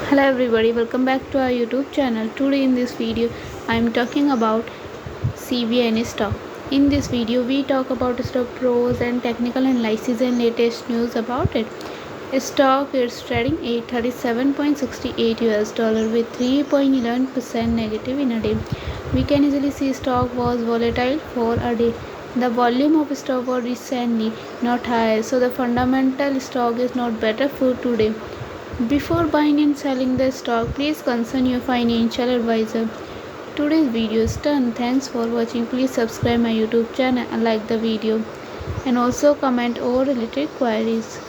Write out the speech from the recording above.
Hello everybody, welcome back to our YouTube channel. Today in this video I am talking about CVNA stock. In this video we talk about stock pros and technical analysis and latest news about it. Stock is trading at $37.68 with 3.11% negative in a day. We can easily see stock was volatile for a day. The volume of stock was recently not high, so the fundamental stock is not better for today. Before buying and selling the stock, please consult your financial advisor. Today's video is done. Thanks for watching. Please subscribe my YouTube channel and like the video, and also comment all related queries.